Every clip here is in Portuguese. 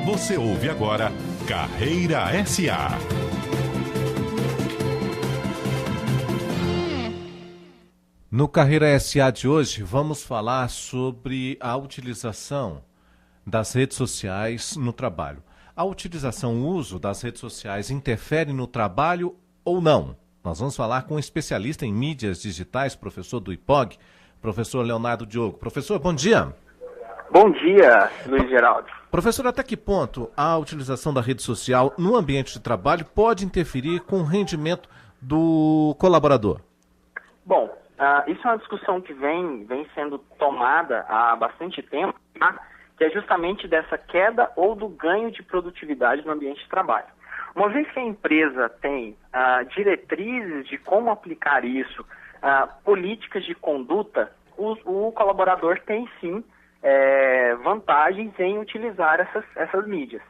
Você ouve agora Carreira SA. No Carreira SA de hoje, vamos falar sobre a utilização das redes sociais no trabalho. A utilização, o uso das redes sociais interfere no trabalho ou não? Nós vamos falar com um especialista em mídias digitais, professor do IPOG, professor Leonardo Diogo. Professor, bom dia. Bom dia, Luiz Geraldo. Professor, até que ponto a utilização da rede social no ambiente de trabalho pode interferir com o rendimento do colaborador? Bom, isso é uma discussão que vem sendo tomada há bastante tempo, tá? Que é justamente dessa queda ou do ganho de produtividade no ambiente de trabalho. Uma vez que a empresa tem diretrizes de como aplicar isso, políticas de conduta, o colaborador tem sim vantagens em utilizar essas mídias.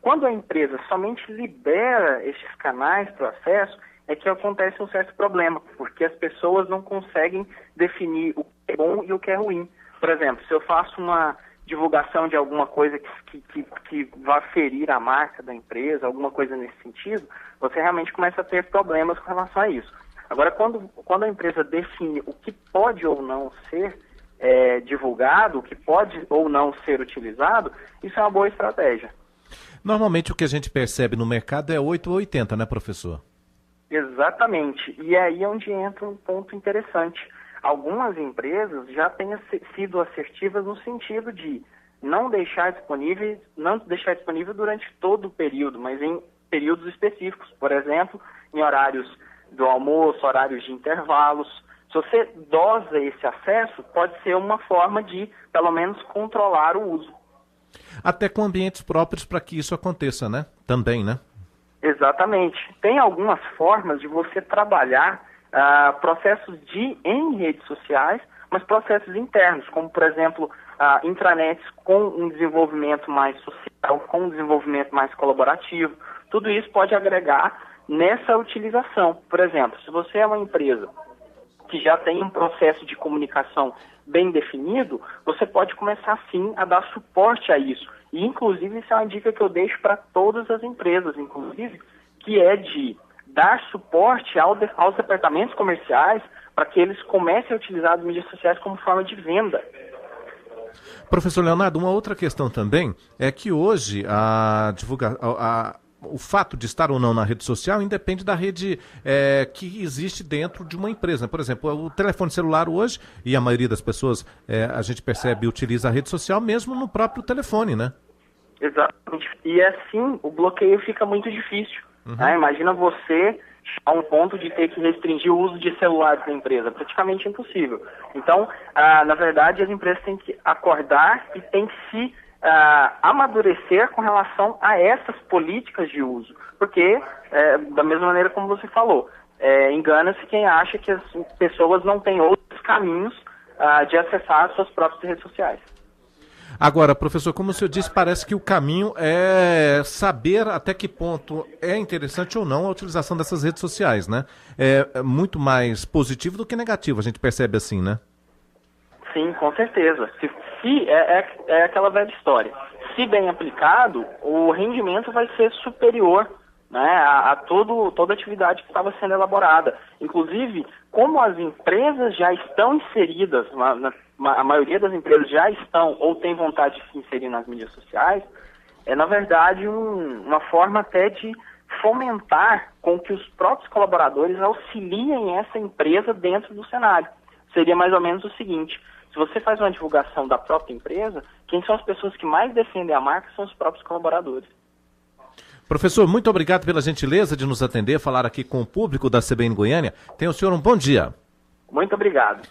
Quando a empresa somente libera esses canais para o acesso, é que acontece um certo problema, porque as pessoas não conseguem definir o que é bom e o que é ruim. Por exemplo, se eu faço uma divulgação de alguma coisa que vá ferir a marca da empresa, alguma coisa nesse sentido, você realmente começa a ter problemas com relação a isso. Agora, quando a empresa define o que pode ou não ser divulgado, o que pode ou não ser utilizado, isso é uma boa estratégia. Normalmente o que a gente percebe no mercado é 8 ou 80, né, professor? Exatamente. E é aí onde entra um ponto interessante. Algumas empresas já têm sido assertivas no sentido de não deixar disponível durante todo o período, mas em períodos específicos. Por exemplo, em horários do almoço, horários de intervalos. Se você dosa esse acesso, pode ser uma forma de, pelo menos, controlar o uso. Até com ambientes próprios para que isso aconteça, né? Também, né? Exatamente. Tem algumas formas de você trabalhar processos em redes sociais, mas processos internos, como, por exemplo, intranets com um desenvolvimento mais social, com um desenvolvimento mais colaborativo. Tudo isso pode agregar nessa utilização. Por exemplo, se você é uma empresa que já tem um processo de comunicação bem definido, você pode começar, sim, a dar suporte a isso. E, inclusive, isso é uma dica que eu deixo para todas as empresas, inclusive, que é de dar suporte aos departamentos comerciais para que eles comecem a utilizar as mídias sociais como forma de venda. Professor Leonardo, uma outra questão também é que hoje o fato de estar ou não na rede social independe da rede que existe dentro de uma empresa. Por exemplo, o telefone celular hoje, e a maioria das pessoas, a gente percebe, utiliza a rede social mesmo no próprio telefone, né? Exatamente. E assim, o bloqueio fica muito difícil. Uhum. Imagina você a um ponto de ter que restringir o uso de celulares da empresa. Praticamente impossível. Então, na verdade, as empresas têm que acordar e têm que se amadurecer com relação a essas políticas de uso. Porque, da mesma maneira como você falou, engana-se quem acha que as pessoas não têm outros caminhos de acessar as suas próprias redes sociais. Agora, professor, como o senhor disse, parece que o caminho é saber até que ponto é interessante ou não a utilização dessas redes sociais, né? É muito mais positivo do que negativo, a gente percebe assim, né? Sim, com certeza. É aquela velha história. Se bem aplicado, o rendimento vai ser superior, né, a toda a atividade que estava sendo elaborada. Inclusive, como as empresas já estão inseridas, a maioria das empresas já estão ou tem vontade de se inserir nas mídias sociais, é na verdade uma forma até de fomentar com que os próprios colaboradores auxiliem essa empresa dentro do cenário. Seria mais ou menos o seguinte: se você faz uma divulgação da própria empresa, quem são as pessoas que mais defendem a marca são os próprios colaboradores. Professor, muito obrigado pela gentileza de nos atender, falar aqui com o público da CBN Goiânia. Tenha o senhor um bom dia. Muito obrigado.